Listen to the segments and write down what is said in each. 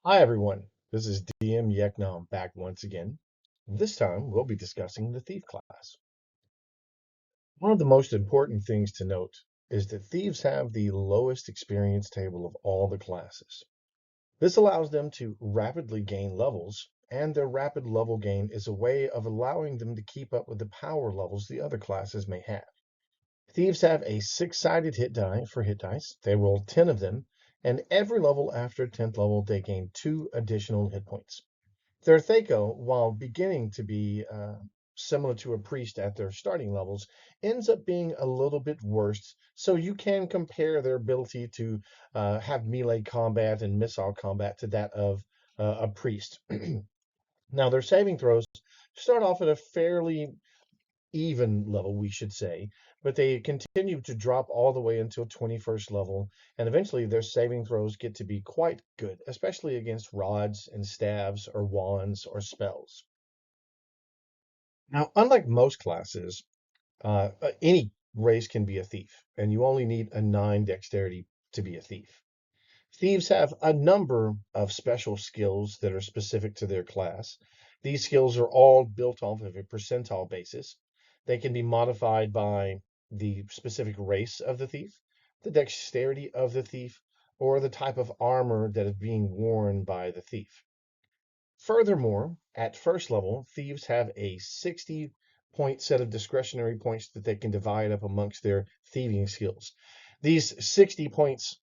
Hi everyone, this is DM Yeknam back once again. This time we'll be discussing the Thief class. One of the most important things to note is that thieves have the lowest experience table of all the classes. This allows them to rapidly gain levels, and their rapid level gain is a way of allowing them to keep up with the power levels the other classes may have. Thieves have a six-sided hit die for hit dice. They roll 10 of them, and every level after 10th level they gain 2 additional hit points. Their Thako, while beginning to be similar to a priest at their starting levels, ends up being a little bit worse. So you can compare their ability to have melee combat and missile combat to that of a priest. Now, their saving throws start off at a fairly even level, we should say, but they continue to drop all the way until 21st level, and eventually their saving throws get to be quite good, especially against rods and staves or wands or spells. Now, unlike most classes, any race can be a thief, and you only need a 9 dexterity to be a thief. Thieves have a number of special skills that are specific to their class. These skills are all built off of a percentile basis. They can be modified by the specific race of the thief, the dexterity of the thief, or the type of armor that is being worn by the thief. Furthermore, at first level, thieves have a 60-point set of discretionary points that they can divide up amongst their thieving skills. These 60 points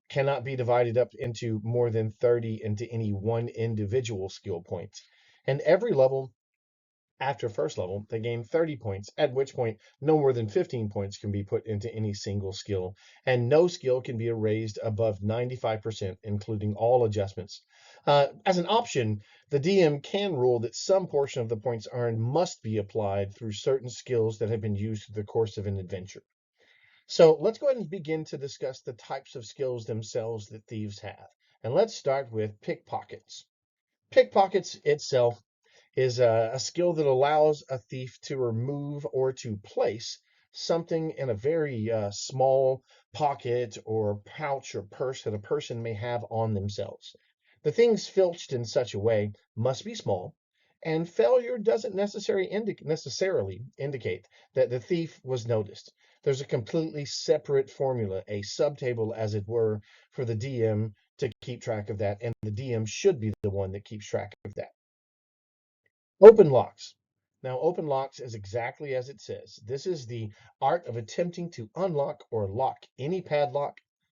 cannot be divided up into more than 30 into any one individual skill point. And every level after first level, they gain 30 points, at which point no more than 15 points can be put into any single skill, and no skill can be erased above 95%, including all adjustments. As an option, the DM can rule that some portion of the points earned must be applied through certain skills that have been used through the course of an adventure. So let's go ahead and begin to discuss the types of skills themselves that thieves have. And let's start with pickpockets. Pickpockets itself is a skill that allows a thief to remove or to place something in a very small pocket or pouch or purse that a person may have on themselves. The things filched in such a way must be small, and failure doesn't necessarily indicate that the thief was noticed. There's a completely separate formula, a subtable, as it were, for the DM to keep track of that, and the DM should be the one that keeps track of that. Open locks. Now, open locks is exactly as it says. This is the art of attempting to unlock or lock any padlock,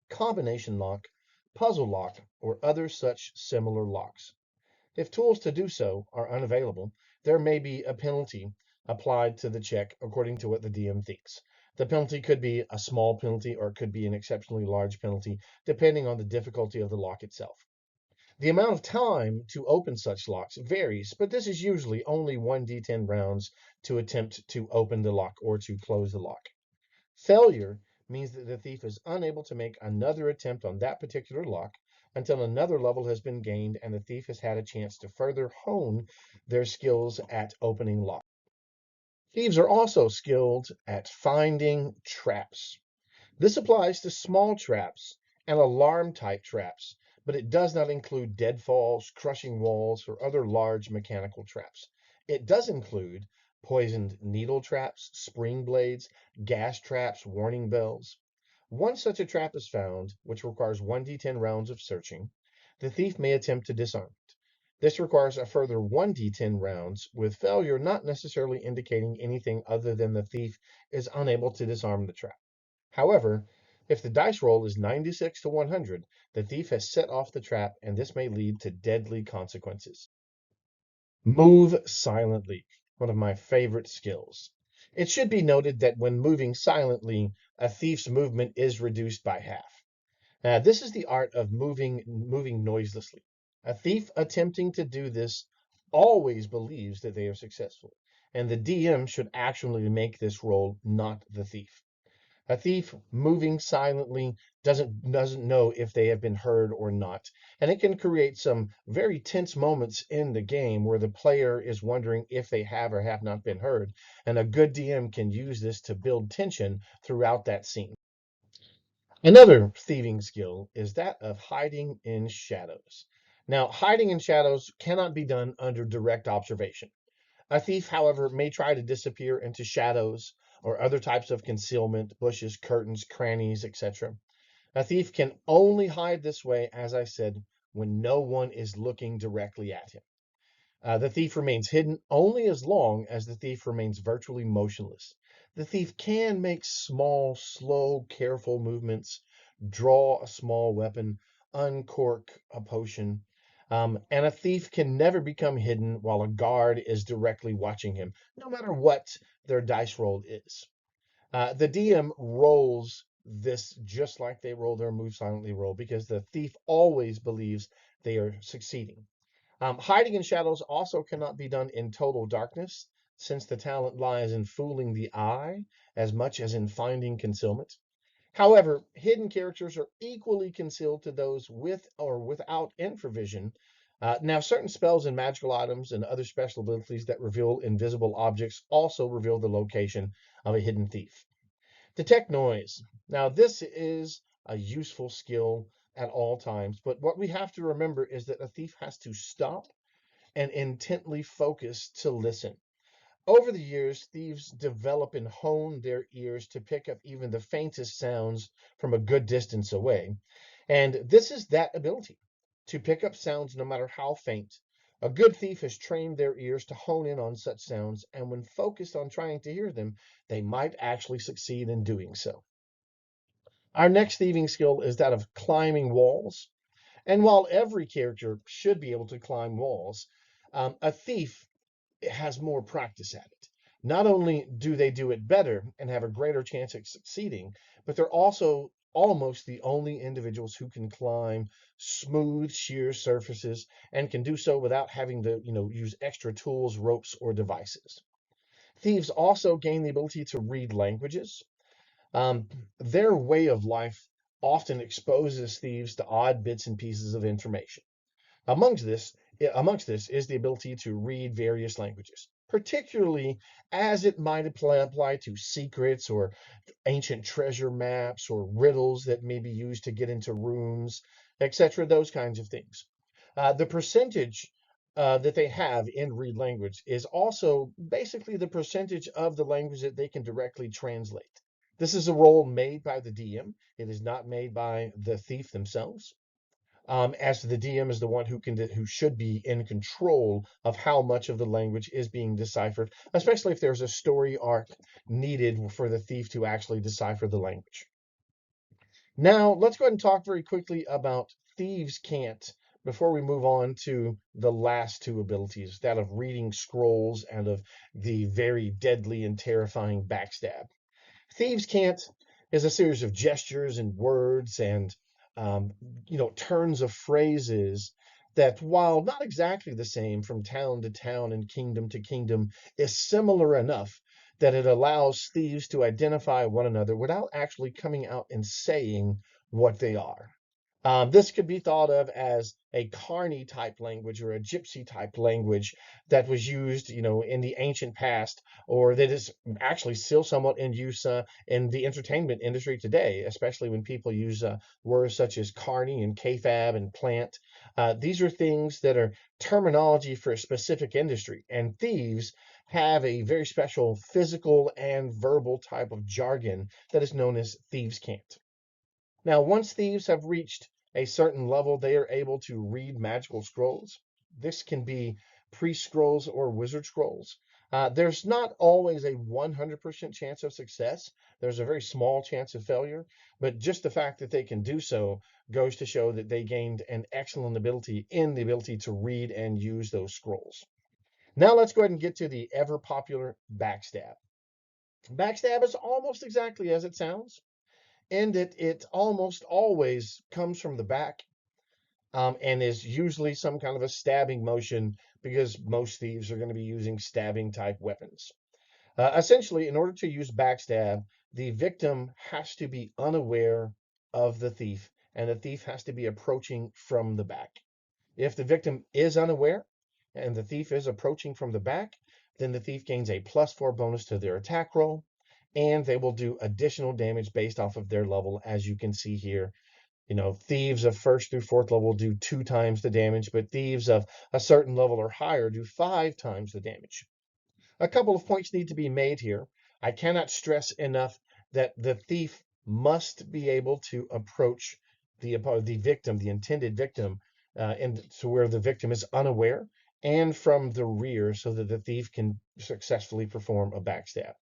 combination lock, puzzle lock, or other such similar locks. If tools to do so are unavailable, there may be a penalty applied to the check according to what the DM thinks. The penalty could be a small penalty or it could be an exceptionally large penalty, depending on the difficulty of the lock itself. The amount of time to open such locks varies, but this is usually only 1d10 rounds to attempt to open the lock or to close the lock. Failure means that the thief is unable to make another attempt on that particular lock until another level has been gained and the thief has had a chance to further hone their skills at opening locks. Thieves are also skilled at finding traps. This applies to small traps and alarm type traps, but it does not include deadfalls, crushing walls, or other large mechanical traps. It does include poisoned needle traps, spring blades, gas traps, warning bells. Once such a trap is found, which requires 1d10 rounds of searching, the thief may attempt to disarm it. This requires a further 1d10 rounds, with failure not necessarily indicating anything other than the thief is unable to disarm the trap. However, if the dice roll is 96 to 100, the thief has set off the trap, and this may lead to deadly consequences. Move silently, one of my favorite skills. It should be noted that when moving silently, a thief's movement is reduced by half. This is the art of moving noiselessly. A thief attempting to do this always believes that they are successful, and the DM should actually make this roll, not the thief. A thief moving silently doesn't know if they have been heard or not, and it can create some very tense moments in the game where the player is wondering if they have or have not been heard, and a good DM can use this to build tension throughout that scene. Another thieving skill is that of hiding in shadows. Now, hiding in shadows cannot be done under direct observation. A thief, however, may try to disappear into shadows or other types of concealment, bushes, curtains, crannies, etc. A thief can only hide this way, as I said, when no one is looking directly at him. The thief remains hidden only as long as the thief remains virtually motionless. The thief can make small, slow, careful movements, draw a small weapon, uncork a potion, and a thief can never become hidden while a guard is directly watching him, no matter what their dice roll is. The DM rolls this just like they roll their move silently roll because the thief always believes they are succeeding. Hiding in shadows also cannot be done in total darkness, since the talent lies in fooling the eye as much as in finding concealment. However, hidden characters are equally concealed to those with or without infravision. Now, certain spells and magical items and other special abilities that reveal invisible objects also reveal the location of a hidden thief. Detect noise. Now, this is a useful skill at all times, but what we have to remember is that a thief has to stop and intently focus to listen. Over the years, thieves develop and hone their ears to pick up even the faintest sounds from a good distance away. And this is that ability to pick up sounds no matter how faint. A good thief has trained their ears to hone in on such sounds, and when focused on trying to hear them, they might actually succeed in doing so. Our next thieving skill is that of climbing walls. And while every character should be able to climb walls, a thief has more practice at it. Not only do they do it better and have a greater chance of succeeding, but they're also almost the only individuals who can climb smooth, sheer surfaces and can do so without having to, use extra tools, ropes, or devices. Thieves also gain the ability to read languages. Um, their way of life often exposes thieves to odd bits and pieces of information. Amongst this, amongst this is the ability to read various languages, particularly as it might apply to secrets or ancient treasure maps or riddles that may be used to get into rooms, etc., those kinds of things. The percentage that they have in read language is also basically the percentage of the language that they can directly translate. This is a roll made by the DM. It is not made by the thief themselves. As the DM is the one who should be in control of how much of the language is being deciphered, especially if there's a story arc needed for the thief to actually decipher the language. Now, let's go ahead and talk very quickly about Thieves' Cant before we move on to the last two abilities, that of reading scrolls and of the very deadly and terrifying backstab. Thieves' Cant is a series of gestures and words and um, turns of phrases that, while not exactly the same from town to town and kingdom to kingdom, is similar enough that it allows thieves to identify one another without actually coming out and saying what they are. This could be thought of as a Carney type language or a Gypsy type language that was used, in the ancient past, or that is actually still somewhat in use in the entertainment industry today, especially when people use words such as carny and kayfabe and plant. These are things that are terminology for a specific industry, and thieves have a very special physical and verbal type of jargon that is known as thieves' cant. Now, once thieves have reached a certain level, they are able to read magical scrolls. This can be priest scrolls or wizard scrolls. There's not always a 100% chance of success. There's a very small chance of failure, but just the fact that they can do so goes to show that they gained an excellent ability in the ability to read and use those scrolls. Now let's go ahead and get to the ever popular backstab. Backstab is almost exactly as it sounds in that it almost always comes from the back and is usually some kind of a stabbing motion because most thieves are going to be using stabbing type weapons. Essentially, in order to use backstab, the victim has to be unaware of the thief, and the thief has to be approaching from the back. If the victim is unaware and the thief is approaching from the back, then the thief gains a +4 bonus to their attack roll, and they will do additional damage based off of their level, as you can see here. Thieves of first through fourth level do 2 times the damage, but thieves of a certain level or higher do 5 times the damage. A couple of points need to be made here. I cannot stress enough that the thief must be able to approach the victim, the intended victim, and to where the victim is unaware and from the rear so that the thief can successfully perform a backstab.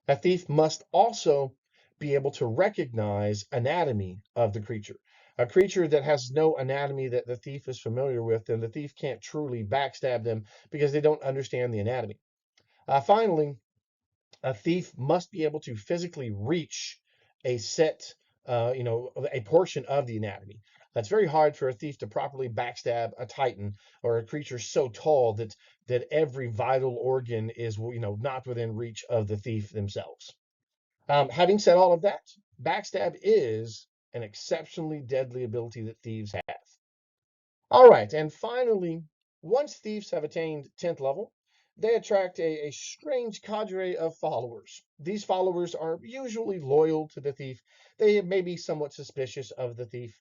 A thief must also be able to recognize anatomy of the creature. A creature that has no anatomy that the thief is familiar with, then the thief can't truly backstab them because they don't understand the anatomy. Finally, a thief must be able to physically reach a set, a portion of the anatomy. That's very hard for a thief to properly backstab a titan or a creature so tall that every vital organ is, not within reach of the thief themselves. Having said all of that, backstab is an exceptionally deadly ability that thieves have. All right, and finally, once thieves have attained 10th level, they attract a strange cadre of followers. These followers are usually loyal to the thief. They may be somewhat suspicious of the thief,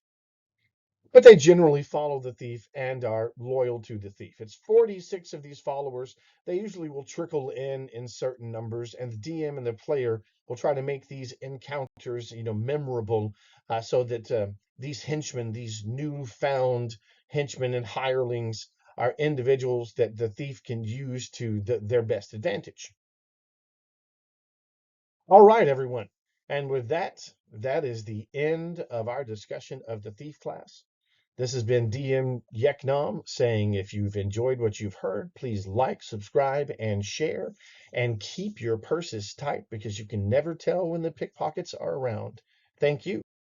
but they generally follow the thief and are loyal to the thief. It's 46 of these followers. They usually will trickle in certain numbers, and the DM and the player will try to make these encounters, memorable, so that these henchmen, these newfound henchmen and hirelings, are individuals that the thief can use to their best advantage. All right, everyone. And with that, that is the end of our discussion of the thief class. This has been DM Yeknom saying if you've enjoyed what you've heard, please like, subscribe, and share, and keep your purses tight because you can never tell when the pickpockets are around. Thank you.